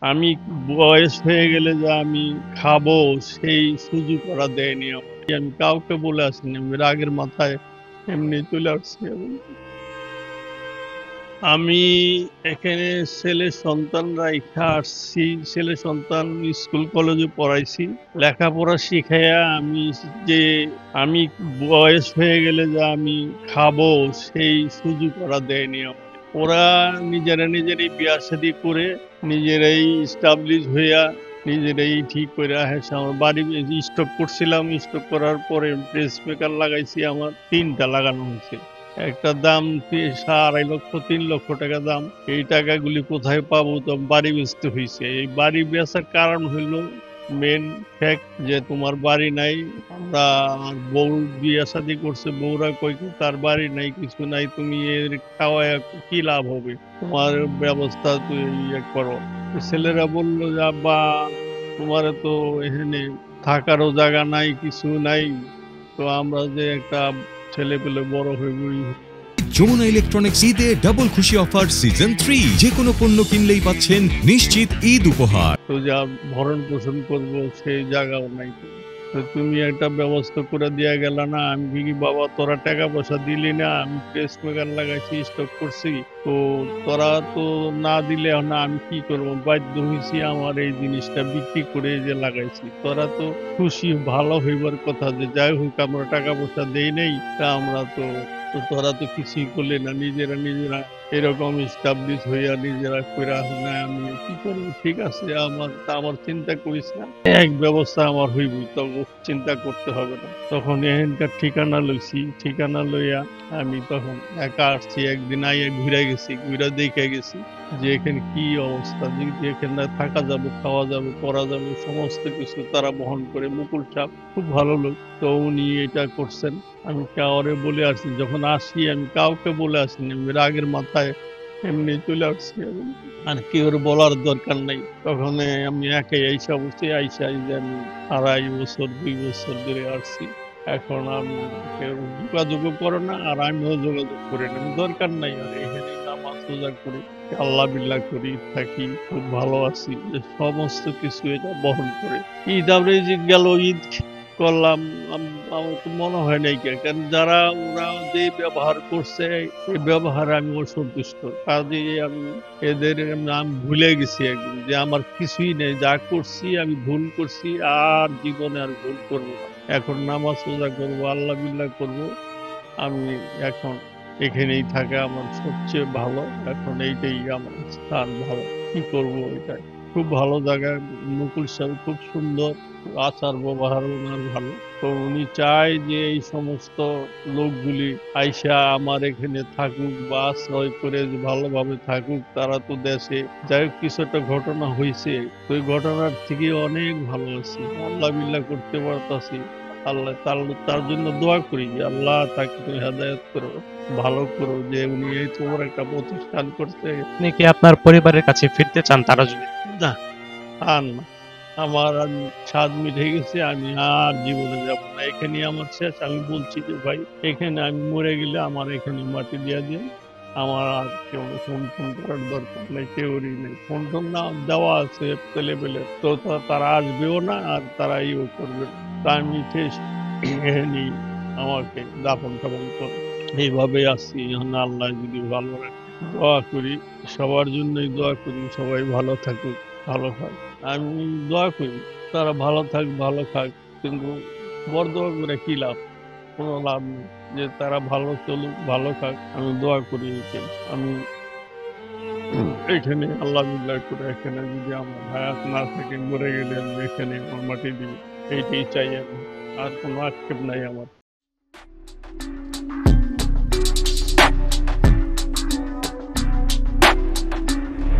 আমি বয়স হয়ে গেলে যে আমি খাবো সেই সুযোগ ওরা দেয়নি আমাকে। আমি কাউকে বলে আসিনি। আমি রাগের মাথায় এমনি চলে আসছি এবং আমি এখানে ছেলে সন্তান রাইখা আসছি। ছেলে সন্তান স্কুল কলেজে পড়াইছি। লেখাপড়া শিখাইয়া যে আমি বয়স হয়ে গেলে যে আমি খাবো সেই সুযোগ ওরা দেয়নি আমাকে। ওরা নিজেরাই বিয়া শাদী করে নিজেরাই এস্টাবলিশ হইয়া নিজেরাই ঠিক করে হ্যাঁ আমার বাড়ি স্টক করছিলাম। স্টক করার পরে প্রেস মেকার লাগাইছি, আমার ৩টা লাগানো হয়েছে। একটা দাম ২.৫ লক্ষ ৩ লক্ষ টাকা দাম। এই টাকাগুলি কোথায় পাবো? তো বাড়ি বেচতে হয়েছে। এই বাড়ি বেচার কারণ হইল মেন ফ্যাক্ট যে তোমার বাড়ি নাই। আমরা বউ বিয়ে শাদী করছে, বউরা কই কি তার বাড়ি নাই, কিছু নাই, তুমি এর খাওয়ায় কি লাভ হবে? তোমার ব্যবস্থা তুই ইয়ে করো। ছেলেরা বললো যে আব্বা তোমার তো এখানে থাকারও জায়গা নাই, কিছু নাই, তো আমরা যে একটা ছেলে পেলে বড় হইব। যমুনা ইলেকট্রনিক্স ঈদে ডাবল খুশি অফার সিজন 3, যে কোনো পণ্য কিনলেই পাচ্ছেন নিশ্চিত ঈদ উপহার। তো যা ভরণ পোষণ করবো সেই জায়গাও নাই। তো তুমি একটা ব্যবস্থা করে দিয়া গেল না। আমি কি বাবা তোরা টাকা পয়সা দিলি না? আমি প্রেস মেকার লাগাইছি, স্টক করছি, তো তোরা তো না দিলে না আমি কি করবো? বাধ্য হয়েছি আমার এই জিনিসটা বিক্রি করে যে লাগাইছি। তোরা তো খুশি ভালো হইবার কথা যে যাই হোক আমরা টাকা পয়সা দেই নাই, তা আমরা তো তো তোরা তো কিছুই করলি না। নিজেরা এরকম এস্টাবলিশ হইয়া নিজেরা কইরা না আমি কি করবো? ঠিক আছে, আমার চিন্তা করিস না, এক ব্যবস্থা আমার হইব, তো চিন্তা করতে হবে না। তখন এখানকার ঠিকানা লইছি। ঠিকানা লইয়া আমি তখন একা আসছি। একদিন আইয়া ঘুরে গেছি, ঘুরে দেখে গেছি যে এখানে কি অবস্থা, যে এখানে থাকা যাবে, খাওয়া যাবে, পড়া যাবে, সমস্ত কিছু তারা বহন করে। মুকুল সাহেব খুব ভালো লোক, তো উনি এটা করছেন। আমি কাউরে বলে আসছি, যখন আসি আমি কাউকে বলে আসিনি। আমি রাগের মাথায় এমনি চলে আসছি এবং আর কেউ বলার দরকার নাই। তখন আমি একাই আইসা বসে এই যে আমি ২.৫ বছর ২ বছর ধরে আসছি। এখন আমি কেউ যোগাযোগও করে না, আর আমিও যোগাযোগ করি না। দরকার নাই। আর এখানে নামাজ রোজা করি, আল্লাহ বিল্লাহ করি, থাকি, খুব ভালো আছি। যে সমস্ত কিছু এটা বহন করে ঈদ আমরা এই যে গেল ঈদ করলাম, আমার তো মনে হয় নাই কে, কারণ যারা ওরা যে ব্যবহার করছে এই ব্যবহারে আমি অসন্তুষ্ট। কাজে আমি এদের নাম ভুলে গেছি একদম, যে আমার কিছুই নেই, যা করছি আমি ভুল করছি, আর জীবনে আর ভুল করবো না। এখন নামাজ রোজা করবো, আল্লাহ বিল্লাহ করবো। আমি এখন এখানেই থাকা আমার সবচেয়ে ভালো। এখন এইটাই আমার স্থান ভালো। কি করবো এটাই খুব ভালো জায়গা। মুকুল সাহেব খুব সুন্দর, আচার ব্যবহার ওনার ভালো। তো উনি চায় যে এই সমস্ত লোকগুলি আইসা আমার এখানে থাকুক বা আশ্রয় করে যে ভালোভাবে থাকুক। তারা তো দেশে যাই হোক কিছু একটা ঘটনা হয়েছে, তো ওই ঘটনার থেকে অনেক ভালো আছি, আল্লাহ বিল্লাহ করতে পারতাছি। আল্লাহ তার জন্য দোয়া করি যে আল্লাহ তাকে তুমি হেদায়েত করো, ভালো করো, যে উনি এই তোমার একটা প্রতিষ্ঠান করছে। আপনি কি আপনার পরিবারের কাছে ফিরতে চান তারা যদি? না, আর না, আমার আর স্বাদ মিটে গেছে। আমি আর জীবনে যাব না, এখানে আমার শেষ। আমি বলছি যে ভাই এখানে আমি মরে গেলে আমার এখানে মাটি দিয়ে দিন। আমার আর কেউ ফোন ফোন করার দরকার নেই, কেউরই নেই। ফোন টোন না দেওয়া আছে পেলে পেলে, তো তারা আসবেও না আর তারা ইও করবে না। তা আমি শেষ, এখানেই আমাকে দাফন টাফন করে এইভাবে আসছি। এখন আল্লাহ যদি ভালো রাখে, দোয়া করি, সবার জন্যই দোয়া করি, সবাই ভালো থাকুক, ভালো থাক। আমি দোয়া করি তারা ভালো থাক, ভালো থাক, কিন্তু বড় দোয়া করে কি লাভ? কোনো লাভ নেই। যে তারা ভালো চলুক, ভালো থাক, আমি দোয়া করি এইটাই। আমি এখানে আল্লাহ বিল্লাহ করে এখানে যদি আমার হায়াত না থাকে, মরে গেলে আমি এখানে আমার মাটি দিব, এইটাই চাই আমি। আর কোনো আক্ষেপ নাই আমার।